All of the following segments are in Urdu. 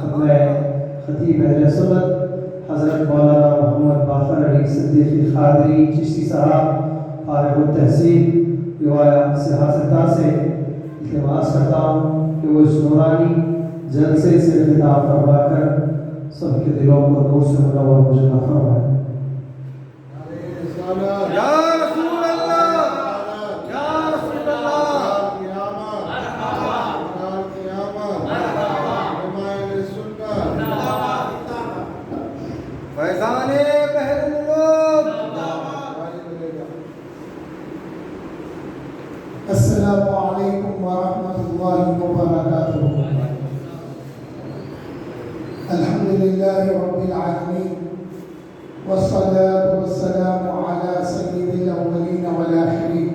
خطیب اہل سنت حضرت مولانا محمد باقر علی صدیقی قادری چشتی صاحب فارغ التحصیل روایا سیاستہ سے التماس کرتا ہوں کہ وہ اس نورانی جلسے سے خطاب فرما کر سب کے دلوں کو نور سے منور مجھے فرمائے۔ السلام علیکم ورحمۃ اللہ وبرکاتہ۔ الحمدللہ رب العالمین والصلاة والسلام علی سید الاولین والآخرین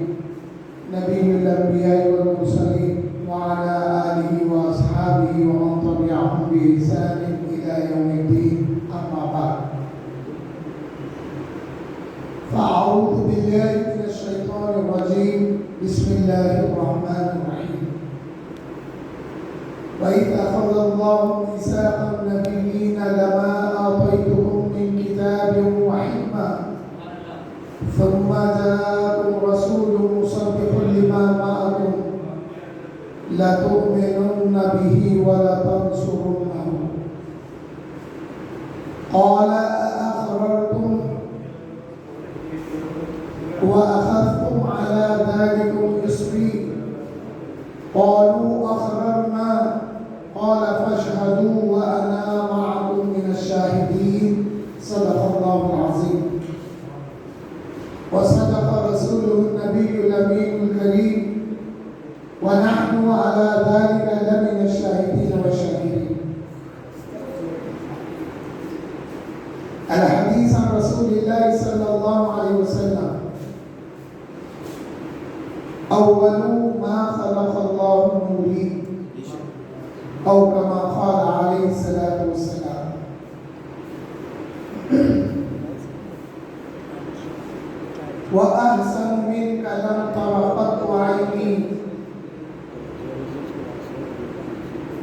نبی الانبیاء والمرسلین وعلی آلہ واصحابہ ومن تبعہم بإحسان الی یوم الدین، اما بعد فاعوذ باللہ من الشیطان الرجیم، بسم اللہ الرحمن الرحیم۔ وَإِذْ أَخَذَ اللَّهُ مِيثَاقَ النَّبِيِّينَ لَمَا آتَيْتُكُم مِّن كِتَابٍ وَحِكْمَةٍ ثُمَّ جَاءَكُمْ رَسُولٌ مُّصَدِّقٌ لِّمَا مَعَكُمْ لَتُؤْمِنُنَّ بِهِ وَلَتَنصُرُنَّهُ قَالَ أَأَقْرَرْتُمْ وَأَخَذْتُمْ عَلَى ذَلِكُمْ إِصْرِي قَالُوا أَقْرَرْنَا قَالَ فَاشْهَدُوا وَأَنَا مَعَكُمْ مِنَ الشَّاهِدِينَ صدق الله العظيم وصدق رسوله النبي الأمين الكريم ونحن على ذلك لمن الشاهدين والشاكرين۔ الحديث عن رسول الله صلى الله عليه وسلم: أول ما خلق الله نوري، أو كما قال عليه الصلاة والسلام۔ وأحسن منك لم تر قط عيني،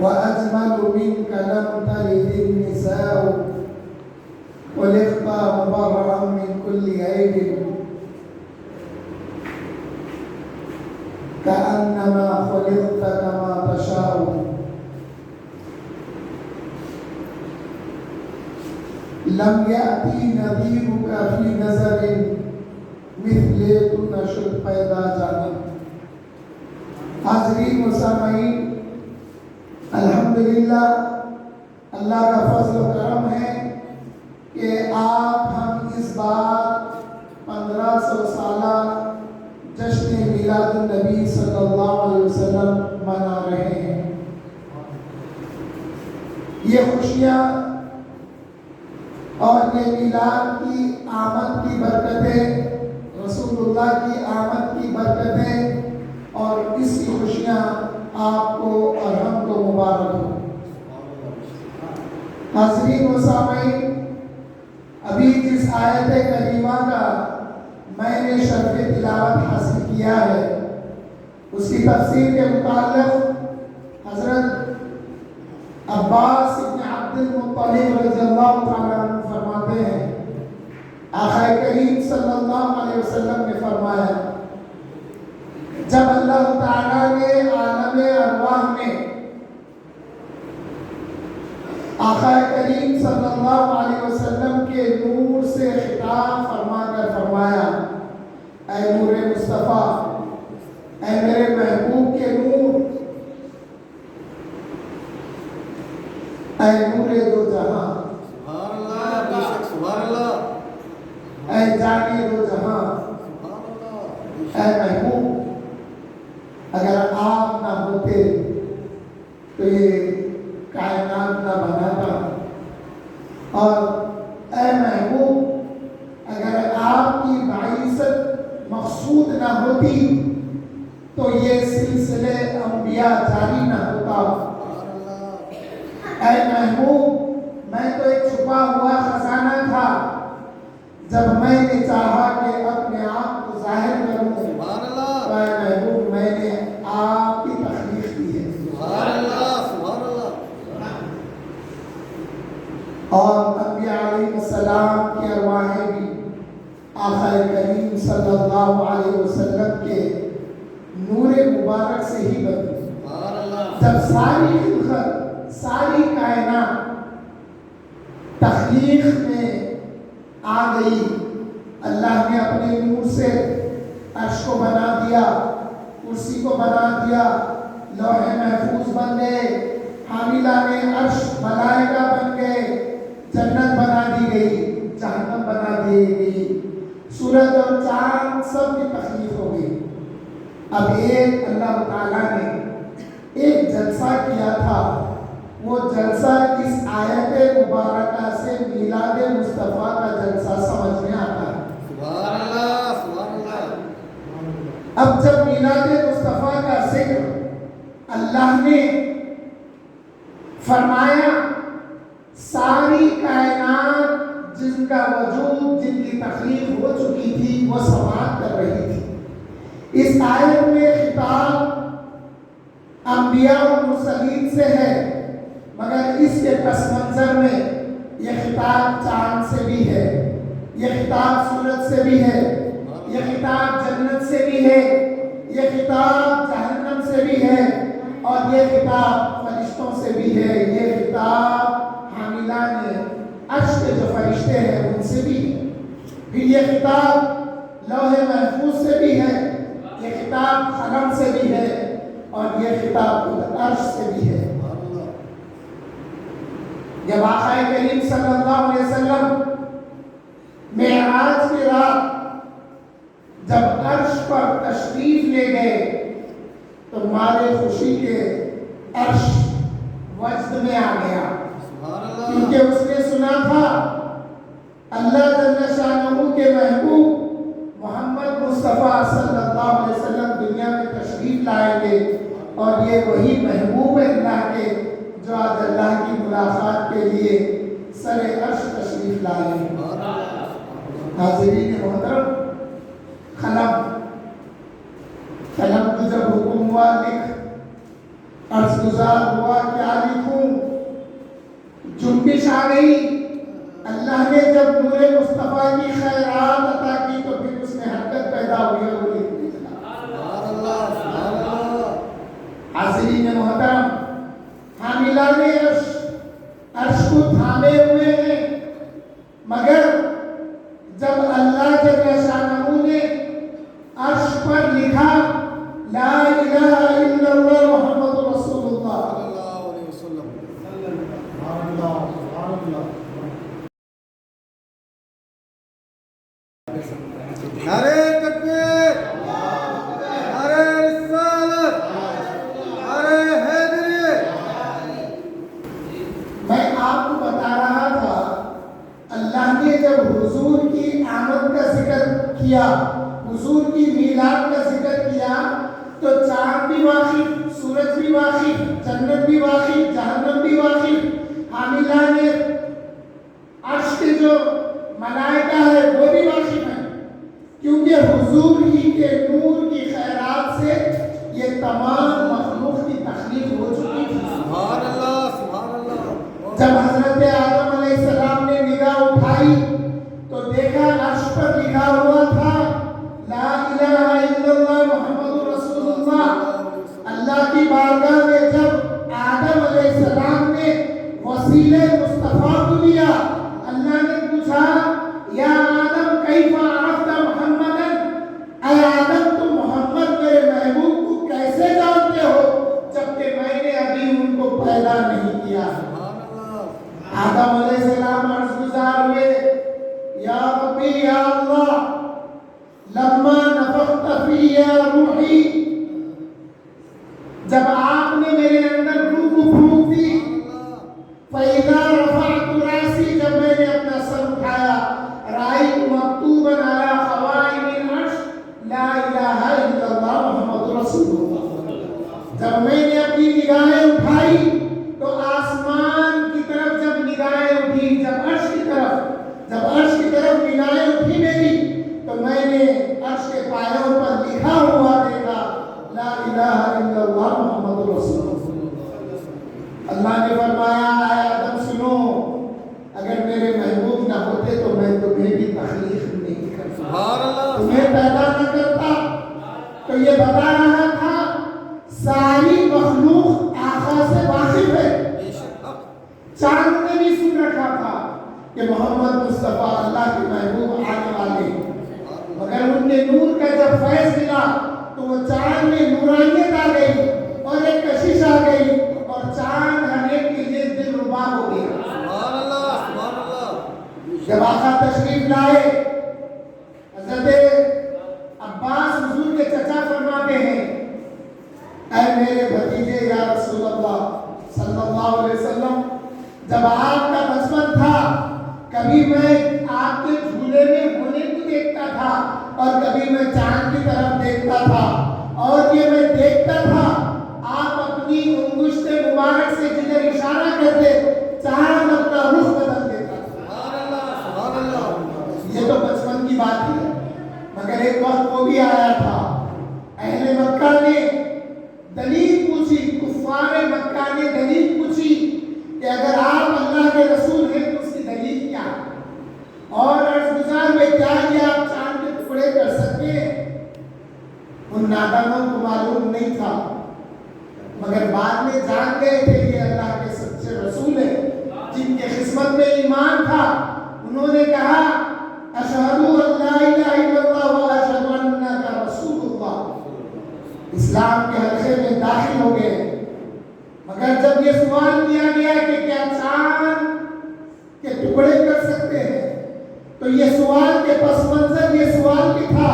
وأجمل منك لم تلد النساء، خلقت مبرأ من كل عيب، كأنما خلقت كما تشاء، لم يأتي نظيرك في نظر مثل تو نشد پیدا جانا۔ حاضرین و سامعین، الحمدللہ اللہ کا فضل و کرم ہے کہ آپ ہم اس بار 1500 سالہ جشن میلاد النبی صلی اللہ علیہ وسلم منا رہے ہیں۔ یہ خوشیاں اور یہ میلاد کی آمد کی برکتیں، رسول اللہ کی آمد کی برکتیں اور اس کی خوشیاں آپ کو اور ہم کو مبارک ہو۔ حاضرین و سامعین، ابھی جس آیت کریمہ کا میں نے شرف تلاوت حاصل کیا ہے، اس کی تفسیر کے متعلق حضرت عباس بن عبد المطلب رضی اللہ تعالیٰ عنہ فرماتے ہیں، آقا کریم صلی اللہ علیہ وسلم نے فرمایا، جب اللہ تعالیٰ نے عالم ارواح میں آقا کریم صلی اللہ علیہ وسلم کے نور سے خطاب فرما کر فرمایا، اے نور مصطفیٰ، اے میرے محبوب کے نور، اے نور دو جہاں، اے جانے دو جہاں، اے محبوب، اگر آپ نہ ہوتے تو یہ کائنات نہ بناتا، اور اے محبوب، اگر آپ کی بعثت مقصود نہ ہوتی تو یہ سلسلے انبیاء جاری نہ ہوتا۔ اے محبوب، میں تو ایک چھپا ہوا خزانہ تھا، جب میں نے چاہا کہ اپنے آپ کو ظاہر کروں، تو اے محبوب میں نے آپ کی تخلیق کی ہے۔ اور انبیاء علیہ السلام کی ارواحیں بھی آقا کریم صلی اللہ علیہ وسلم کے نور مبارک سے ہی بنی. جب ساری خلقت، ساری کائنات تخلیق میں آ گئی، اللہ نے اپنے نور سے عرش کو بنا دیا، کرسی کو بنا دیا، لوح محفوظ بن گئے، حاملہ نے عرش ملائکہ بن گئے، جنت بنا دی گئی، جہنم بنا دی گئی، سورج اور چاند سب کی تخلیق ہو گئی. اب ایک اللہ تعالیٰ نے ایک جلسہ کیا تھا، وہ جلسہ اس آیت مبارکہ سے میلاد مصطفیٰ کا جلسہ سمجھ میں آتا ہے. سبحان اللہ، سبحان اللہ. اب جب میلاد مصطفیٰ کا ذکر اللہ نے فرمایا، ساری کائنات جن کا وجود، جن کی تخلیق ہو چکی تھی، وہ سماعت کر رہی تھی. اس آیت میں خطاب انبیاء اور مرسلین سے ہے، مگر اس کے پس منظر میں یہ خطاب چاند سے بھی ہے، یہ خطاب سورج سے بھی ہے، یہ خطاب جنت سے بھی ہے، یہ خطاب جہنم سے بھی ہے، اور یہ خطاب فرشتوں سے بھی ہے، یہ خطاب حاملان عرش کے جو فرشتے ہیں ان سے بھی ہے، پھر یہ خطاب لوح محفوظ سے بھی ہے، یہ خطاب قلم سے بھی ہے، اور یہ خطاب خود عرش سے بھی ہے. جب آقا کریم صلی اللہ علیہ وسلم معراج کی رات جب عرش پر تشریف لے گئے تو مارے خوشی کے عرش وجد میں آ گیا، کیونکہ اس نے سنا تھا اللہ جل شانہ کے محبوب محمد مصطفیٰ صلی اللہ علیہ وسلم دنیا میں تشریف لائیں گے، اور یہ وہی محبوب اللہ کے جو آج اللہ کی ملاقات کے لیے سر عرش تشریف لائے ہیں. حاضرین محترم، قلم کو جب حکم ہوا لکھ، عرض گزار ہوا کیا لکھوں، جنبش آ گئی. اللہ نے جب نور مصطفیٰ کی خیرات عطا کی تو پھر اس میں حرکت پیدا ہوئی اور وہ لکھ دیا. حاضرین محترم، حاملان عرش کو تھامے ہوئے ہیں، مگر جب اللہ جل شانہ نے عرش پر لکھا لا الہ الا اللہ محمد رسول اللہ صلی اللہ علیہ وسلم. نعرہ تکبیر، نعرہ رسالت، نعرہ حیدری. میں آپ کو بتا رہا تھا، اللہ نے جب حضور کی آمد کا ذکر کیا، حضور کی میلاد کا ذکر کیا، تو چاند بھی واقف، سورج بھی واقف، جنت بھی واقف، جہنم بھی واقف، حاملان عرش کے جو ملائکہ ہے وہ بھی واقف ہیں، کیونکہ حضور ہی کے نور کی خیرات سے یہ تمام مخلوق کی تخلیق ہو چکی تھی. سبحان اللہ، سبحان اللہ. جب حضرت آدم علیہ السلام نے نگاہ اٹھائی تو دیکھا عرش پر لکھا ہوا تھا لا الہ الا اللہ محمد رسول اللہ. اللہ کی بارگاہ میں جب آدم علیہ السلام نے وسیلہ مصطفیٰ کو لیا، اللہ نے پوچھا یا آدم کیف عرفت محمدا، اے آدم تم محمد میرے محبوب کو کیسے جانتے ہو جبکہ میں نے ابھی ان کو پیدا نہیں کیا. آدم علیہ السلام عرض گزار ہوئے یا ربی یا اللہ لما نفخت فی روحی، جب آپ نے میرے اندر روح کو پھونک دی، فَإِذَا رَفَعْتُ رَأْسِي، جب میں نے اپنا سر اٹھایا، رَأَيْتُ مَكْتُوبًا عَلَى خَوَائِمِ الْعَرْشِ لَا إِلَٰهَ إِلَّا اللَّهُ مُحَمَّدٌ رَسُولُ اللَّهِ. جب میں نے اپنی نگاہیں اٹھائی تو آسمان کی طرف جب نگاہیں اٹھی، جب عرش کی طرف نگاہیں اٹھی میری، تو میں نے عرش کے پایوں پر لکھا ہوا دیکھا لا الہ الا اللہ محمد رسول اللہ. اللہ نے فرمایا اے آدم سنو، چاند نے بھی سن رکھا تھا کہ محمد مصطفیٰ اللہ کے محبوب آنے والے، مگر ان کے نور کا جب فیض ملا تو وہ چاند میں نورانیت آ گئی اور ایک کشش آ گئی اور چاند ہر ایک کے لیے دل ربا ہو گیا۔ سبحان اللہ، سبحان اللہ۔ جب آقا تشریف لائے، حضرت عباس حضور کے چچا فرماتے ہیں، اے میرے بھتیجے یا رسول اللہ صلی اللہ علیہ وسلم، جب آپ کا بچپن تھا کبھی میں آپ کے جھولے میں ہونے کو دیکھتا تھا اور کبھی میں چاند کی طرف دیکھتا تھا، اور یہ میں دیکھتا تھا آپ اپنی انگشت مبارک سے جدھر اشارہ کرتے چاند اپنا رخ بدل دیتا تھا۔ سبحان اللہ، سبحان اللہ۔ یہ تو بچپن کی بات ہے، مگر ایک وقت وہ بھی آیا تھا اہل مکہ نے دلیل پوچھی، کفار مکہ نے دلیل پوچھی کہ اگر آپ اللہ کے رسول ہیں تو اس کی دلیل کیا ہے، اور عرض گزار میں کیا یہ آپ چاند کے ٹکڑے کر سکتے ہیں؟ ان نادانوں کو معلوم نہیں تھا، مگر بعد میں جان گئے تھے یہ اللہ کے سچے رسول ہیں جن کے خدمت میں ایمان تھا۔ انہوں نے کہا اشہدو ان لا الہ الا اللہ و اشہدو انک رسول اللہ، اسلام کے حلقے میں داخل ہو گئے۔ مگر جب یہ سوال کیا گیا کہ کیا چاند کے ٹکڑے کر سکتے ہیں، تو یہ سوال کے پس منظر یہ سوال بھی تھا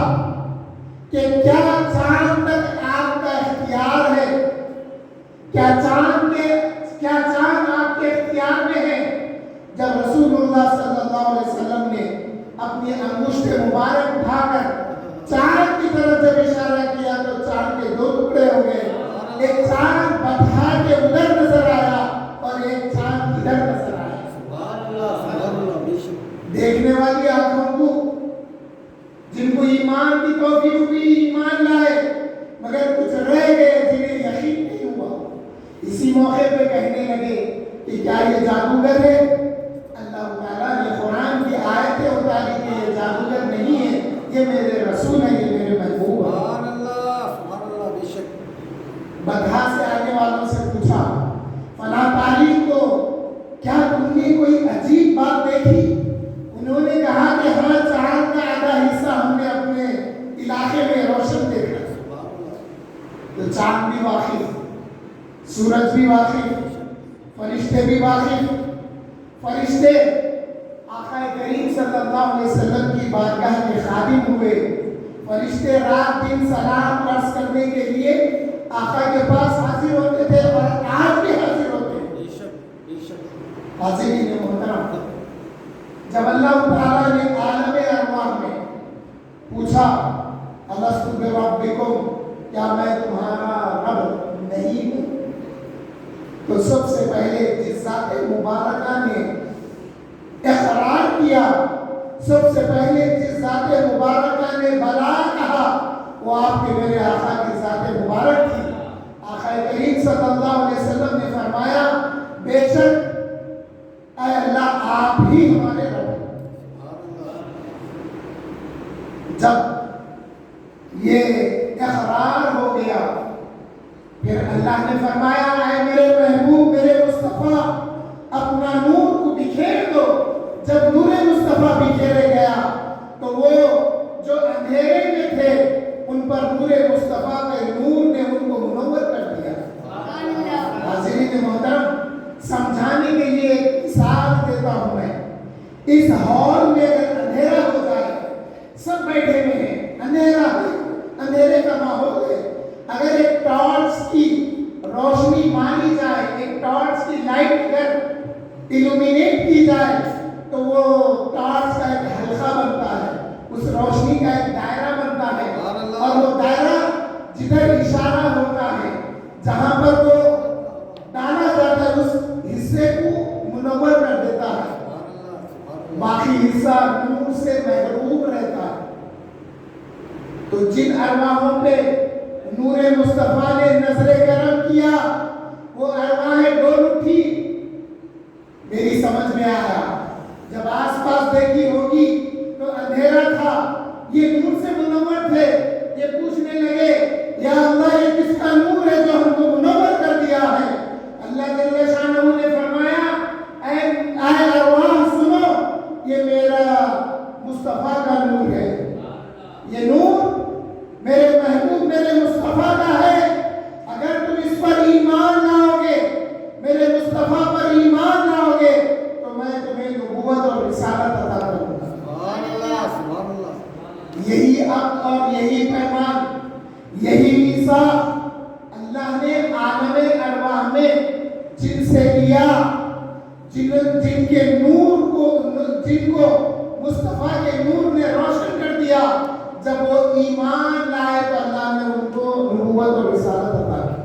کہ کیا چاند تک آپ کا اختیار ہے؟ کیا چاند آپ کے اختیار میں ہے؟ جب رسول اللہ صلی اللہ علیہ وسلم نے اپنی انگشت مبارک اٹھا کر چاند کی طرف جب اشارہ کیا تو چاند کے دو ٹکڑے ہو گئے، ایک چاند بطحا کے ادھر نظر آیا اور ایک چاند ادھر نظر آیا۔ سبحان اللہ، سبحان اللہ، بے شک۔ دیکھنے والی آنکھوں کو جن کو ایمان کی توفیق ہوئی ایمان لائے، مگر کچھ رہ گئے جنہیں یقین نہیں ہوا، اسی موقع پہ کہنے لگے کہ کیا یہ جادوگر ہے؟ اللہ تعالیٰ نے قرآن کی آیتیں اتاری کہ یہ جادوگر نہیں ہے، یہ میرے رسول ہیں، یہ میرے محبوب ہیں۔ سبحان اللہ، سبحان اللہ، بے شک۔ بدھا سے آنے والوں سے پوچھا فلاں تاریخ کو کیا تم نے کوئی عجیب بات دیکھی؟ انہوں نے کہا کہ ہاں، چاند کا آدھا حصہ ہم نے اپنے علاقے میں روشن دیکھا۔ تو چاند بھی واقف، سورج بھی واقف، فرشتے بھی واقف۔ فرشتے آقا کریم صلی اللہ علیہ وسلم کی بارگاہ میں خادم ہوئے۔ فرشتے رات دن سلام عرض کرنے کے لیے آقا کے پاس حاضر ہوتے تھے اور آج بھی حاضر ہوتے ہیں۔ بے شک، بے شک۔ حاضرین محترم، جب اللہ تعالیٰ نے عالم ارواح میں پوچھا الستو بربکم، کیا میں تمہارا رب نہیں ہوں، تو سب سے پہلے جس ذات مبارکہ نے اقرار کیا، سب سے پہلے جس ذات مبارکہ نے بلا کہا، وہ آپ کے میرے آقا کی ذات مبارک تھی۔ آقا کریم صلی اللہ علیہ وسلم نے فرمایا بے شک اے اللہ آپ ہی ہمارے رب ہیں۔ جب یہ اقرار ہو گیا، پھر اللہ نے فرمایا اے میرے محبوب، میرے مصطفیٰ، اپنا نور کو بکھیر دو۔ جب نور مصطفیٰ بکھیرے گیا تو وہ جو اندھیرے میں تھے ان پر نور مصطفیٰ کے نور نے ان کو منور کر دیا۔ حاضرین محترم، سمجھانے کے لیے ایک مثال دیتا ہوں میں۔ اس ہال میں اگر اندھیرا ہو جائے، سب بیٹھے ہوئے ہیں، اندھیرا ہے، اندھیرے کا ماحول ہے، اگر ایک ٹارچ کی روشنی مانی جائے، ایک ٹارچ کی لائٹ اگر ایلومینیٹ کی جائے تو وہ ٹارچ کا ایک حلقہ بنتا ہے، اس روشنی کا ایک دائرہ بنتا ہے، اور وہ دائرہ جدھر اشارہ ہوتا ہے، جہاں پر وہ ڈالا جاتا ہے، اس حصے کو منور کر دیتا ہے، باقی حصہ نور سے محروم رہتا ہے۔ تو جن ارواحوں پہ نور مصطفیٰ نے نظر کرم کیا، وہ ارواحیں ڈول اٹھی۔ میری سمجھ میں آیا، جب آس پاس دیکھی ہوگی تو اندھیرا تھا، یہ نور سے منور تھے، یہ پوچھنے لگے یا اللہ یہ کس کا نور ہے جو ہم کو منور کر دیا ہے؟ اللہ جل شانہ نے فرمایا یہی پیمان، یہی میثاق اللہ نے عالم ارواح میں جن سے لیا، جن کے نور کو، جن کو مصطفیٰ کے نور نے روشن کر دیا، جب وہ ایمان لائے تو اللہ نے ان کو نبوت اور رسالت عطا کی۔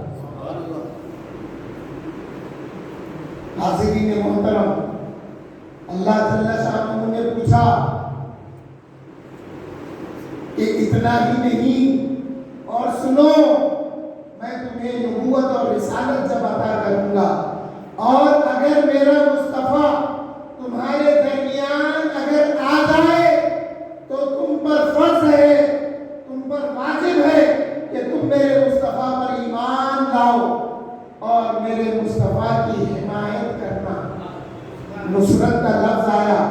حاضرین محترم، اللہ جل شانہ نے پوچھا کہ اتنا ہی نہیں، اور سنو میں تمہیں نبوت اور رسالت جب عطا کروں گا، اور اگر میرا مصطفیٰ تمہارے درمیان اگر آ جائے تو تم پر فرض ہے، تم پر واجب ہے کہ تم میرے مصطفیٰ پر ایمان لاؤ اور میرے مصطفیٰ کی حمایت کرنا۔ نصرت کا لفظ آیا،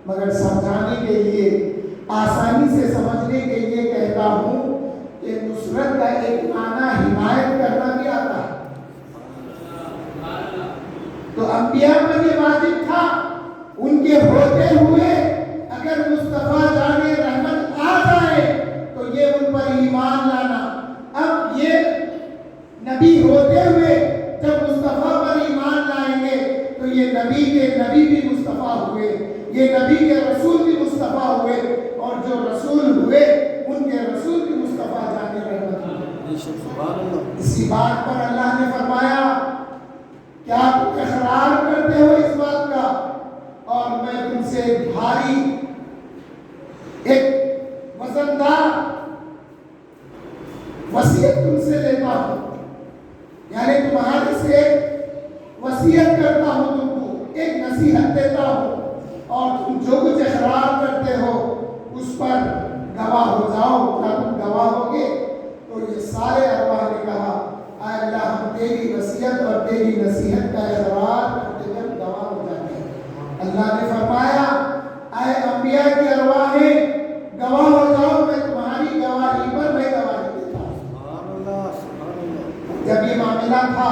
مگر سمجھانے کے لیے، آسانی سے سمجھنے کے لیے کہتا ہوں کہ نصرت کا ایک معنی حمایت کرنا بھی آتا ہے۔ تو انبیاء پر یہ واجب تھا، ان کے ہوتے ہوئے اگر مصطفیٰ جانے رحمت آ جائے تو یہ ان پر ایمان لانا۔ اب یہ نبی ہوتے ہوئے جب مصطفیٰ پر ایمان لائیں گے تو یہ نبی کے نبی بھی مصطفیٰ ہوئے، یہ نبی کے رسول بھی مصطفیٰ ہوئے، اور جو رسول ہوئے ان کے رسول بھی مصطفیٰ جانے رحمت ہوئے۔ اسی بات پر اللہ نے فرمایا، کیا تم اقرار کرتے ہو اس بات کا، اور میں تم سے بھاری ایک وزندار وصیت تم سے لیتا ہوں، یعنی تمہارے سے وصیت کرتا ہوں، تم کو ایک نصیحت دیتا ہوں، اور تم جو کچھ اقرار کرتے ہو اس پر گواہ ہو جاؤ۔ کیا تم گواہ ہوگے؟ تو یہ سارے ارواح نے کہا، اے اللہ ہم تیری وصیت اور تیری نصیحت کا اقرار کرتے ہوئے گواہ ہو جاتے ہیں۔ اللہ نے فرمایا، اے انبیاء کی ارواحیں گواہ ہو جاؤ، میں تمہاری گواہی پر میں گواہی دیتا ہوں۔ جب یہ معاملہ تھا،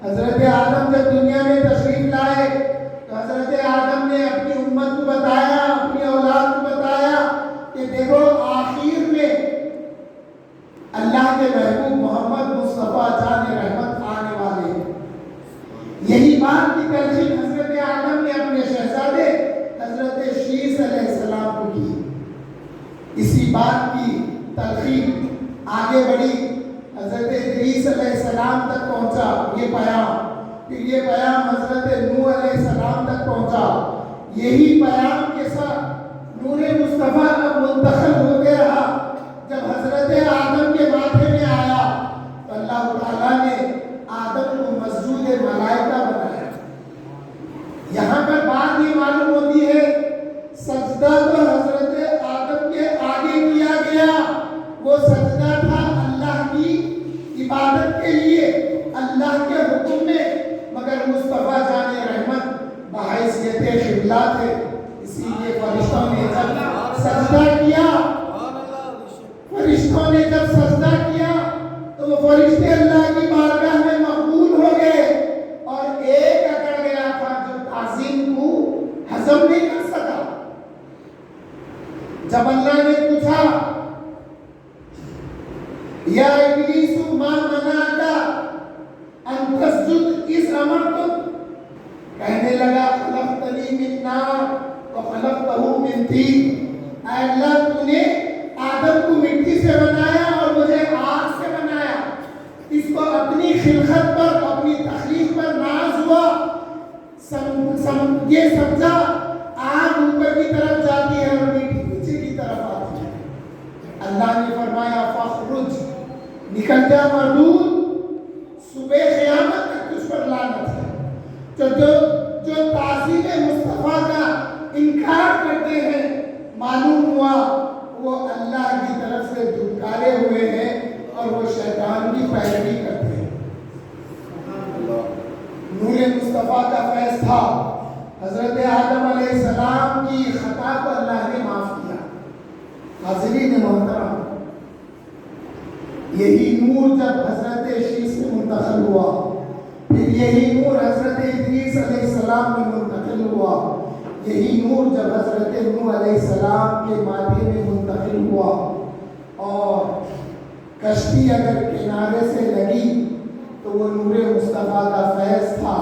حضرت آدم جب دنیا میں تشریف لائے تو حضرت آدم نے اپنی امت کو بتایا، اپنی اولاد کو بتایا کہ دیکھو آخر میں اللہ کے محبوب محمد مصطفیٰ جان رحمت آنے والے ہیں۔ یہی بات کی تلقین حضرت آدم نے اپنے شہزادے حضرت شیس علیہ السلام کو کی۔ اسی بات کی تلقین آگے بڑھی، حضرت ادریس علیہ السلام تک پہنچا یہ پیام، پھر یہ پیام حضرت نوح علیہ السلام تک پہنچا۔ یہی پیام کے ساتھ نور مصطفیٰ اب منتقل ہوتے رہا۔ جب حضرت آدم کے ماتھے میں آیا تو اللہ تعالیٰ نے آدم کو مسجود ملائکہ بنایا۔ یہاں پر بات یہ معلوم ہوتی ہے، سجدہ تو حضرت آدم کے آگے کیا گیا، وہ سجدہ تھا اللہ کی عبادت کے لیے، اللہ کے حکم میں، مگر مصطفیٰ جان رحمت بحیثیت قبلہ تھے، اسی لیے فرشتوں نے جب سجدہ کیا، فرشتوں نے جب سجدہ کیا تو وہ فرشتے اللہ کی بارگاہ میں مقبول ہو گئے، اور ایک اکڑ گیا تھا جو تعظیم کو ہضم نہیں کر سکا۔ جب اللہ نے پوچھا، یا ابلیس ما منعک ان تسجد اذ امرتک، کہنے لگا خلقتنی من نار وخلقتہ من طین، اے اللہ تو نے آدم کو مٹی سے بنایا اور مجھے آگ سے بنایا، اس کو اپنی خلقت پر، اپنی تخلیق پر ناز ہوا، یہ سمجھا آگ اوپر کی طرف جاتی ہے اور مٹی نیچے کی طرف آتی ہے۔ اللہ نے فرمایا فخرج، نکل جا مردود، صبح قیامت تک تجھ پر لعنت ہے۔ جو تعظیم مصطفیٰ کا انکار کرتے ہیں، معلوم ہوا وہ اللہ کی طرف سے دھتکارے ہوئے ہیں اور وہ شیطان کی پیروی کرتے ہیں۔ نور مصطفیٰ کا فیض تھا، حضرت آدم علیہ السلام کی خطا کو اللہ نے معاف کیا۔ حاضرین محترم، یہی نور جب حضرت شیس میں منتقل ہوا، پھر یہی نور حضرت ادریس علیہ السلام میں منتقل ہوا، یہی نور جب حضرت نوح علیہ السلام کے ماتھے میں منتقل ہوا اور کشتی اگر کنارے سے لگی تو وہ نور مصطفیٰ کا فیض تھا،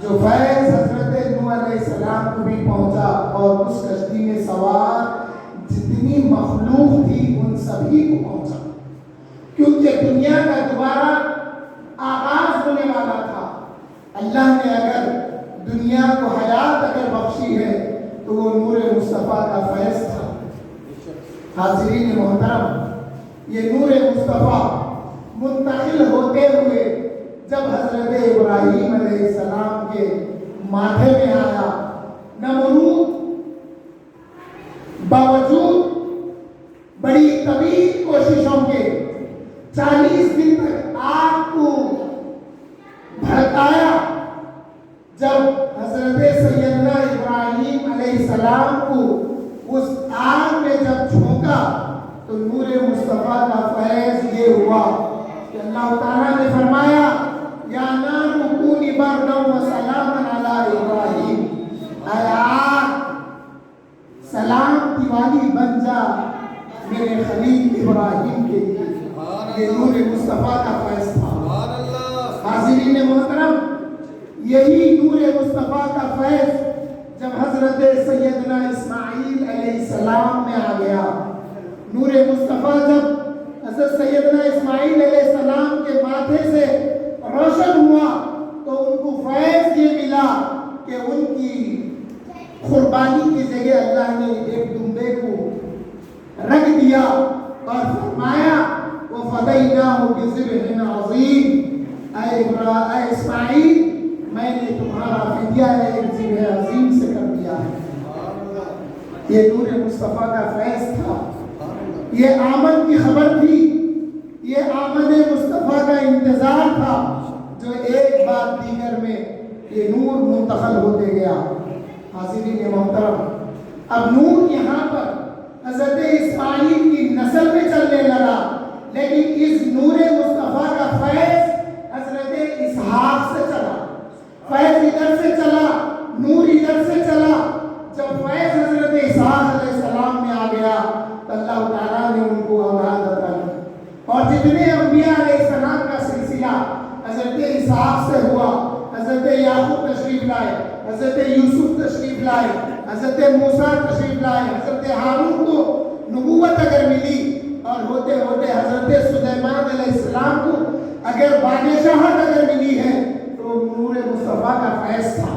جو فیض حضرت نوح علیہ السلام کو بھی پہنچا اور اس کشتی میں سوار جتنی مخلوق تھی ان سبھی کو پہنچا، کیونکہ دنیا کا دوبارہ آغاز ہونے والا تھا۔ اللہ نے اگر دنیا کو حیات اگر بخشی ہے تو وہ نور مصطفیٰ کا فیض تھا۔ حاضرین محترم، یہ نور مصطفیٰ منتقل ہوتے ہوئے جب حضرت ابراہیم علیہ السلام کے ماتھے میں آیا، نمرود باوجود بڑی طویل کوششوں کے 40 دن تک آگ کو بھڑکایا، جب حضرت سیدنا ابراہیم علیہ السلام کو اس آگ میں جب جھونکا تو نور مصطفیٰ کا فیض یہ ہوا کہ اللہ تعالیٰ نے فرمایا یا نار کونی بردا و سلاما علی ابراہیم، اے آگ سلامتی والی بن جا میرے خلیل ابراہیم کے لیے۔ یہ نور مصطفیٰ کا فیض تھا۔ حاضرین محترم، یہی نور مصطفیٰ کا فیض جب حضرت سیدنا اسماعیل علیہ السلام میں آ گیا، نور مصطفیٰ جب حضرت سیدنا اسماعیل علیہ السلام کے ماتھے سے روشن ہوا تو ان کو فیض یہ ملا کہ ان کی قربانی کی جگہ اللہ نے ایک دمبے کو رکھ دیا اور فرمایا وَفَدَيْنَاهُ بِذِبْحٍ عَظِيمٍ، اے اسماعیل میں نے تمہارا فدیہ ایک ذبح عظیم سے کر دیا ہے۔ یہ نور مصطفیٰ کا فیض تھا، یہ آمد کی خبر تھی، یہ آمد مصطفیٰ کا انتظار تھا، جو ایک بعد دیگر میں یہ نور منتقل ہوتے گیا۔ حاضرین محترم، اب نور یہاں پر حضرت اسماعیل کی نسل میں چلنے لگا، لیکن اس نور مصطفیٰ کا فیض حضرت اسحاق سے چلا، فیض ادھر سے چلا، نور ادھر سے چلا۔ جب فیض حضرت اسحاق علیہ السلام میں آ گیا تو اللہ تعالیٰ نے ان کو اولاد عطا کی، اور جتنے انبیاء علیہ السلام کا سلسلہ حضرت اسحاق سے ہوا، حضرت یعقوب تشریف لائے، حضرت یوسف تشریف لائے، حضرت موسیٰ تشریف لائے، حضرت ہارون کو نبوت اگر ملی، اور ہوتے ہوتے حضرت سلیمان علیہ السلام کو اگر بادشاہت اگر ملی ہے تو نور مصطفیٰ کا فیض تھا،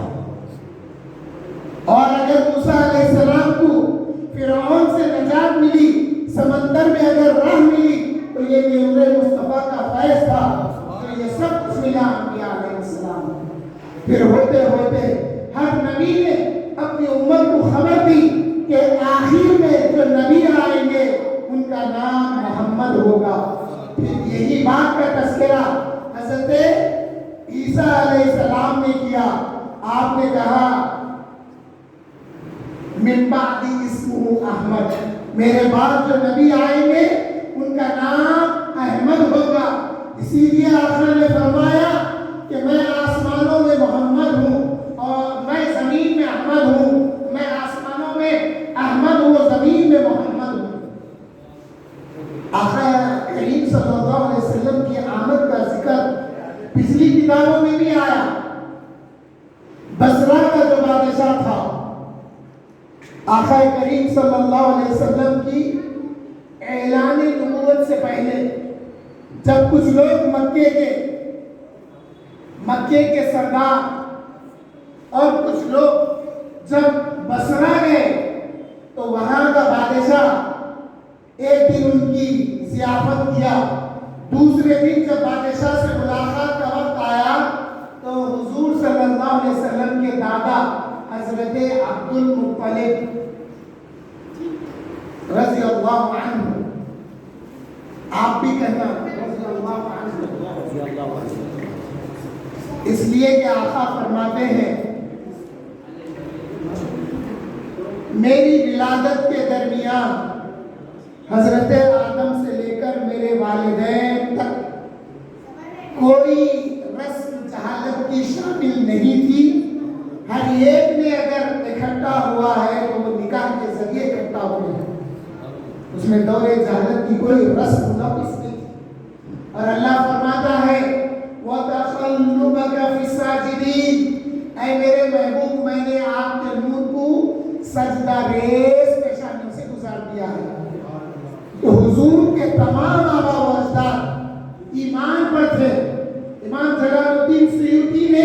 اور اگر موسیٰ علیہ السلام کو فرعون سے نجات ملی، سمندر میں اگر راہ ملی تو یہ نور مصطفیٰ کا فیض تھا، تو یہ سب کچھ ملا انبیاء علیہ السلام۔ پھر ہوتے ہوتے ہر نبی نے اپنی امت کو خبر دی کہ آخر میں جو نبی آئیں گے ان کا نام محمد ہوگا۔ پھر یہی بات کا تذکرہ حضرت عیسیٰ علیہ السلام نے کیا، آپ نے کہا من بعدی اسمہ احمد، میرے بعد جو نبی آئیں گے ان کا نام احمد ہوگا۔ اسی لیے آقا نے فرمایا کہ میں آسمانوں میں محمد ہوں اور میں زمین میں احمد ہوں، میں آسمانوں میں احمد ہوں، زمین میں محمد ہوں۔ آقا کریم صلی اللہ علیہ وسلم کی آمد کا ذکر پچھلی کتابوں میں بھی آیا۔ بصرہ کا جو بادشاہ تھا، آقا کریم صلی اللہ علیہ وسلم کی اعلان نبوت سے پہلے جب کچھ لوگ مکے کے سردار اور کچھ لوگ جب بصرہ گئے تو وہاں کا بادشاہ ایک دن ان کی ضیافت کیا، دوسرے دن جب بادشاہ سے ملاقات کا وقت آیا تو حضور صلی اللہ علیہ وسلم کے دادا حضرت عبد المطلب رضی اللہ عنہ، آپ بھی کہنا رضی اللہ عنہ، اس لیے کہ آقا فرماتے ہیں میری ولادت کے درمیان حضرت آدم سے لے کر میرے والدین تک کوئی رسم جہالت کی شامل نہیں تھی، ہر ایک نے اگر اکٹھا ہوا ہے تو وہ نکاح کے ذریعے اکٹھا ہوئے ہیں۔ اس میں دور جہالت کی کوئی رسم نقص نہیں تھی. اور اللہ فرماتا ہے وَتَقَلُّبَكَ فِي السَّاجِدِينَ، اے میرے محبوب میں نے آپ کے نور کو سجدہ ریز پیشانیوں سے گزار دیا ہے. تو حضور کے تمام آبا و اجداد ایمان پر تھے. امام جلال الدین سیوطی نے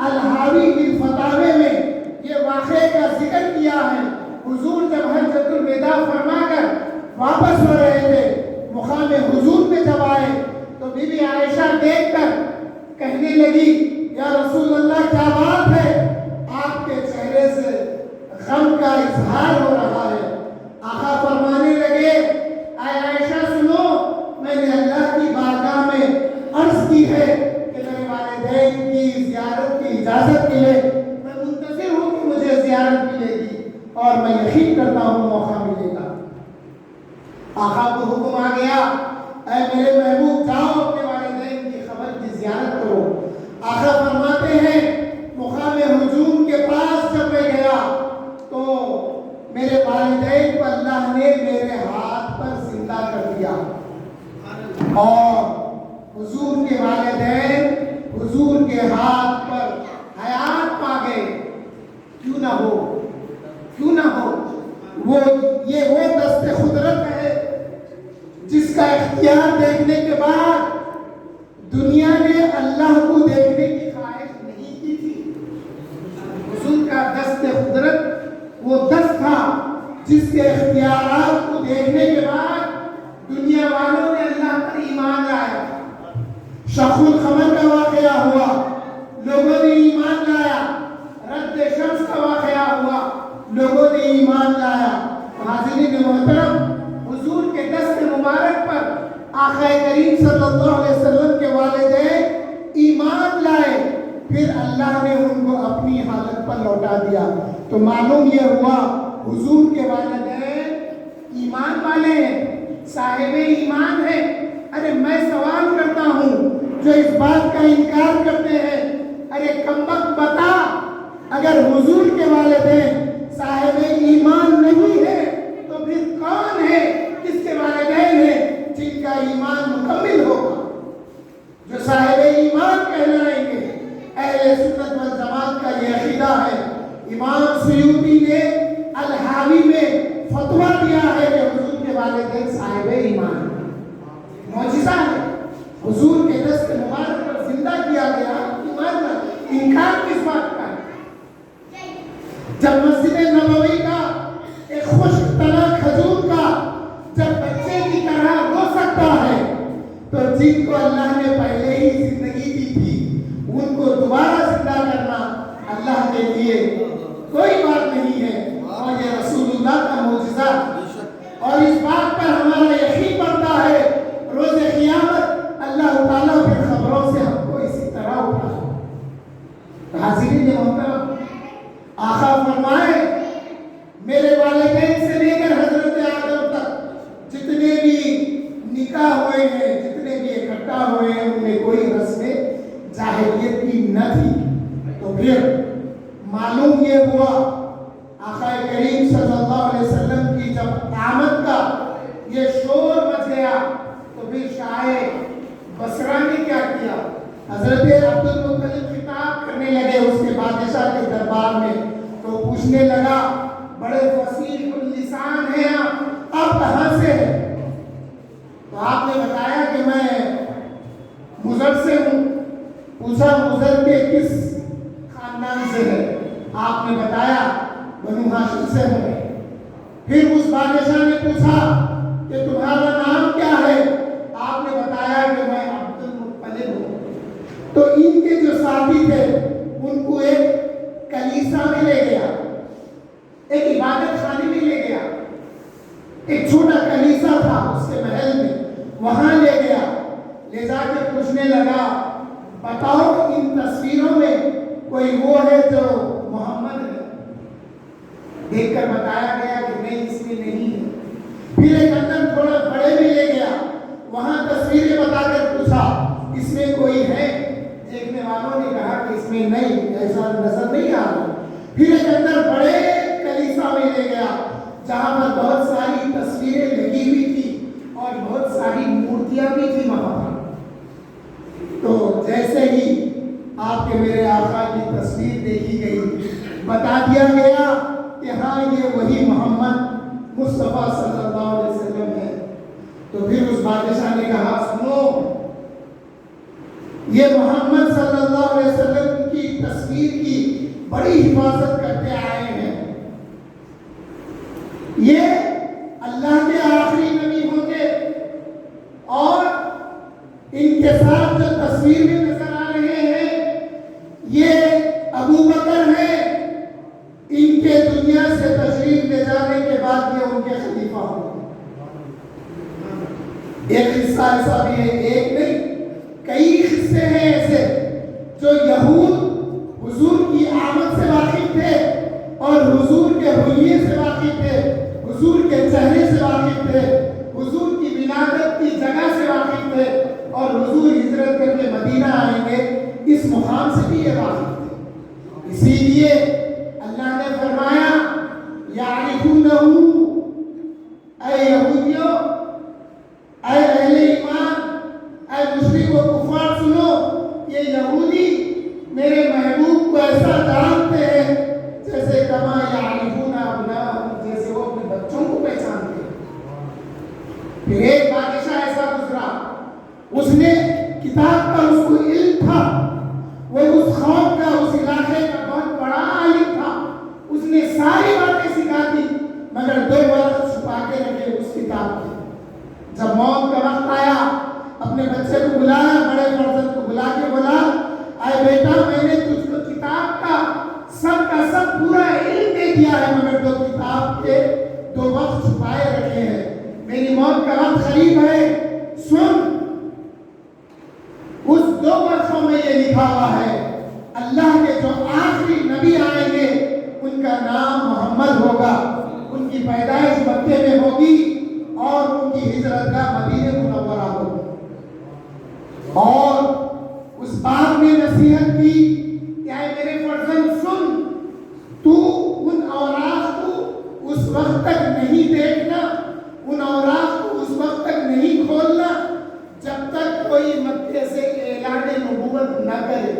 الحاوی بالفتاوی میں یہ واقعے کا ذکر کیا ہے. حضور جب حجۃ الوداع فرما کر واپس ہو رہے تھے، مقام حضور میں جب آئے تو بی بی عائشہ دیکھ کر کہنے لگی یا رسول اللہ کیا بات ہے، آپ کے چہرے سے غم کا اظہار ہو رہا ہے. آقا فرمانے لگے اے عائشہ سنو، میں نے اللہ کی بارگاہ میں عرض کی ہے کہ میرے والدین کی زیارت کی اجازت ملے. میں منتظر ہوں کہ مجھے زیارت ملے گی اور میں یقین کرتا ہوں موقع ملے گا. آقا کو حکم آ گیا اے میرے محبوب جاؤ اپنے والدین کی خبر کی زیارت کرو. آقا فرماتے ہیں مقام ہجوم کے پاس جب میں گیا تو میرے والدین کو اللہ نے میرے ہاتھ پر زندہ کر دیا اور حضور کے والدین حضور کے ہاتھ پر حیات پا گئے. کیوں نہ ہو، کیوں نہ ہو، وہ دست قدرت ہے جس کا اختیار دیکھنے کے بعد دنیا نے اللہ کو دیکھنے کی خواہش نہیں کی تھی. حضور کا دست قدرت وہ دست تھا جس کے اختیارات کو دیکھنے کے بعد دنیا والوں نے اللہ پر ایمان لایا. شق القمر کا واقعہ ہوا، لوگوں نے ایمان لایا. رد شمس کا واقعہ ہوا، لوگوں نے ایمان لایا. حاضرین محترم، حضور کے دست مبارک پر آقا کریم صلی اللہ علیہ وسلم کے والدین ایمان لائے، پھر اللہ نے ان کو اپنی حالت پر لوٹا دیا. تو معلوم یہ ہوا حضور کے والدین ایمان والے ہیں، صاحب ایمان ہیں. ارے میں سوال کرتا ہوں جو اس بات کا انکار کرتے ہیں، ارے کمبخت بتا، اگر حضور کے والدین صاحب ایمان نہیں ہے تو پھر کون ہے، کس کے والدین ہیں جن کا ایمان مکمل ہوگا، جو صاحب ایمان کہلائیں گے. اہل سنت والجماعت کا یہ عقیدہ ہے. امام سیوطی نے الحاوی میں فتویٰ دیا ہے کہ حضور کے والدین صاحب ایمان ہیں. معجزہ ہے، حضور کے دست مبارک پر زندہ کیا گیا. ایمان کا انکار کس بات کا ہے؟ جب مسجد نبوی کا ایک خشک تنا کھجور کا جب بچے کی طرح رو سکتا ہے تو جن کو اللہ نے پہلے ہی زندگی دی تھی ان کو دوبارہ زندہ کرنا اللہ کے لیے کوئی بات نہیں ہے. اور یہ رسول اللہ کا معجزہ، اور اس بات پر ہمارا یقین بڑھتا ہے روز قیامت اللہ تعالیٰ کے خبروں سے ہم کو اسی طرح اٹھائے. حاضرین محترم، آقا فرمائے میرے والدین سے لے کر حضرت آدم تک جتنے بھی نکاح ہوئے ہیں، جتنے بھی اکٹھا ہوئے ہیں، ان میں کوئی رسم جاہلیت کی نہ تھی. تو پھر معلوم یہ ہوا آقا کریم صلی اللہ علیہ وسلم کی جب آمد کا یہ شور مچ گیا تو پھر شاہ بصرہ نے کیا کیا، حضرت عبد المطلب خطاب کرنے لگے اس کے بادشاہ کے دربار میں. تو پوچھنے لگا بڑے فصیح اللسان ہیں آپ کہاں سے ہیں؟ تو آپ نے بتایا کہ میں مضر سے ہوں. پوچھا مضر کے کس خاندان سے ہے؟ آپ نے بتایا بنو ہاشم سے ہوں. پھر اس بادشاہ نے پوچھا کہ تمہارا نام کیا ہے؟ آپ نے بتایا کہ میں عبد المطلب ہوں. تو ان کے جو ساتھی تھے ان کو ایک کلیسا میں لے گیا، ایک عبادت خانے میں لے گیا. ایک چھوٹا کلیسا تھا اس کے محل میں، وہاں لے گیا. لے جا کے پوچھنے لگا بتاؤ ان تصویروں میں کوئی وہ ہے جو محمد ہے؟ دیکھ کر بتایا گیا کہ نہیں اس میں نہیں ہے. پھر ایک اندر تھوڑا بڑے میں لے گیا، وہاں تصویریں بتا کر پوچھا اس میں کوئی ہے؟ دیکھنے والوں نے کہا کہ اس میں نہیں، ایسا نظر نہیں آ رہا. پھر ایک اندر بڑے کلیسا میں لے گیا جہاں پر بہت ساری تصویریں لگی بیویاں بھی تھی وہاں پر. تو جیسے ہی آپ کے میرے آقا کی تصویر دیکھی گئی, بتا دیا گیا کہ ہاں یہ وہی محمد مصطفیٰ صلی اللہ علیہ وسلم ہے. تو پھر اس بادشاہ نے کہا سنو, یہ محمد صلی اللہ علیہ وسلم کی تصویر کی بڑی حفاظت کرتے آئے ہیں, یہ اللہ کے آخری نبی ہوں گے, اور ان کے ساتھ جو تصویر میں نظر آ رہے ہیں یہ ابو بکر ہیں, ان کے دنیا سے تشریف لے جانے کے بعد یہ ان کے خلیفہ ہوں گے. ایک قصہ ایسا بھی ہے, ایک نہیں کئی قصے ہیں ایسے جو یہود حضور کی آمد سے واقف تھے اور حضور کے حلیے سے واقف تھے, حضور کے چہرے سے واقف تھے, حضور کی ولادت کی جگہ سے واقف تھے, اور حضور ہجرت کر کے مدینہ آئیں گے اس مقام سے بھی یہ واقف تھے. اسی لیے اللہ نے فرمایا یعرفونہ, اے یہودیوں, اے اہل ایمان, اے مشرک و کفار سنو, یہ یہودی میرے محبوب کو ایسا جانتے ہیں جیسے کما یعرفون ابناءہم, جیسے وہ اپنے بچوں کو پہچانتے ہیں. پھر ایک بادشاہ ایسا گزرا, اس نے کتاب کا اس کو علم تھا, وہ اس قوم کا اس علاقے کا بہت بڑا عالم تھا, اس نے ساری باتیں سکھا دی, مگر 2 وقت چھپا کے رکھے اس کتاب کے. جب موت کا وقت آیا اپنے بچے کو بلایا, بڑے فرزند کو بلا کے بولا اے بیٹا میں نے تجھ کو کتاب کا سب پورا علم دے دیا ہے, مگر 2 کتاب کے 2 وقت چھپائے رکھے ہیں, میری موت کا وقت قریب ہے, سن. اس 2 وقتوں میں یہ لکھا ہوا ہے اللہ کے جو آخری نبی آئیں گے ان کا نام محمد ہوگا, ان کی پیدائش مکے میں ہوگی اور ان کی ہجرت کا مدینہ منورہ ہوگا. اور اس باپ نے نصیحت کی کہ اے میرے فرزند سن, تو ان اوراق کو اس وقت تک نہیں دیکھنا, ان اوراق کو اس وقت تک نہیں کھولنا جب تک کوئی مکے سے اعلان نبوت نہ کرے.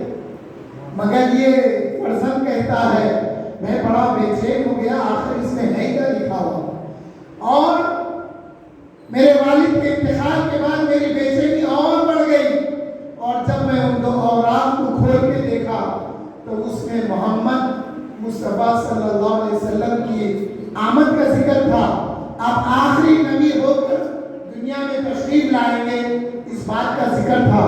مگر یہ فرزند کہتا ہے میں بڑا بے چین ہو گیا, آخر اس میں ہے کیا لکھا ہوا, اور میرے والد کے انتقال کے بعد میری بے چینی اور بڑھ گئی, اور جب میں ان 2 اوراق کو کھول کے دیکھا تو اس میں محمد مصطفیٰ صلی اللہ علیہ وسلم کی آمد کا ذکر تھا, آپ آخری نبی ہو کر دنیا میں تشریف لائیں گے اس بات کا ذکر تھا.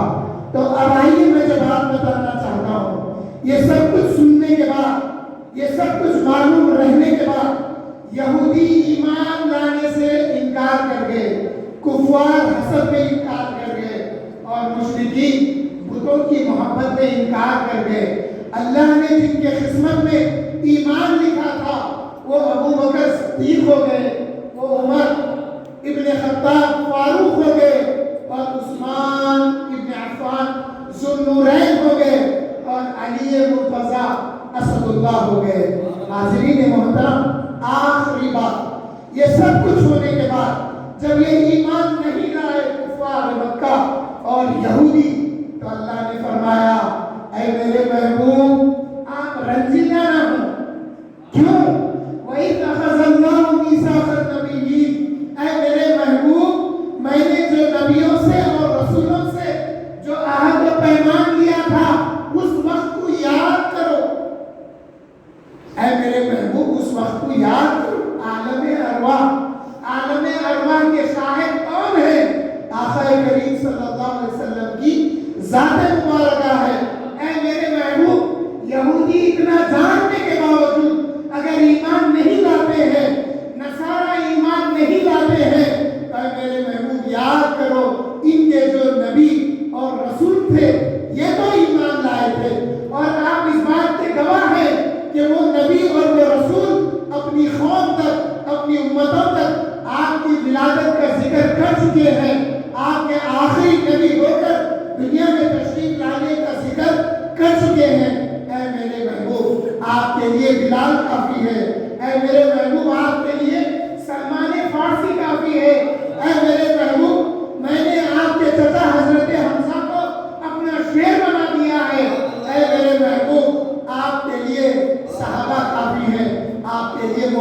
تو اب آئیے میں جو بات بتانا چاہتا ہوں, یہ سب کچھ سننے کے بعد, یہ سب کچھ معلوم رہنے کے بعد یہودی ایمان لانے سے انکار کر گئے, کفار حسد میں انکار کر گئے, اور مشرکین بتوں کی محبت میں انکار کر گئے. اللہ نے جن کے قسمت میں ایمان لکھا تھا وہ ابو بکر صدیق ہو گئے, وہ عمر ابن خطاب فاروق ہو گئے, اور عثمان ابن عفان ذو النورین ہو گئے, اور علی مرتضیٰ اسد اللہ ہو گئے. حاضرین محترم, آخری بات, یہ سب کچھ ہونے کے بعد جب یہ ایمان نہیں لائے کفار مکہ اور یہودی, تو اللہ نے فرمایا اے میرے محبوب آپ رنجیدہ نہ ہوں. کیوں؟ وَإِذْ أَخَذَ اللَّهُ مِيثَاقَ النَّبِيِّينَ, اے میرے محبوب میں نے جو نبیوں سے اور رسولوں سے جو عہد و پیمان لیا تھا اس وقت کو یاد کرو. اے میرے محبوب اس وقت کو یاد کرو. عالم ارواح کے شاہد کون ہے؟ آقا کریم صلی اللہ علیہ وسلم کی ذات مبارکہ ہے. اے میرے محبوب یہودی اتنا جاننے کے باوجود اگر ایمان نہیں لاتے ہیں, نصارہ ایمان نہیں لاتے ہیں, تو اے میرے محبوب یاد کرو ان کے جو نبی اور رسول تھے یہ تو ایمان لائے تھے, اور آپ اس بات کے گواہ ہیں کہ وہ نبی اور وہ رسول اپنی قوم تک, اپنی امتوں تک آپ کی ولادت کا ذکر کر چکے ہیں, آپ کے آخری نبی ہو کر دنیا میں تشریف لانے کا ذکر کر چکے ہیں. اے میرے محبوب آپ کے لیے بلال کافی ہے, اے میرے محبوب آپ کے لیے سلمان فارسی کافی ہے, اے میرے محبوب میں نے آپ کے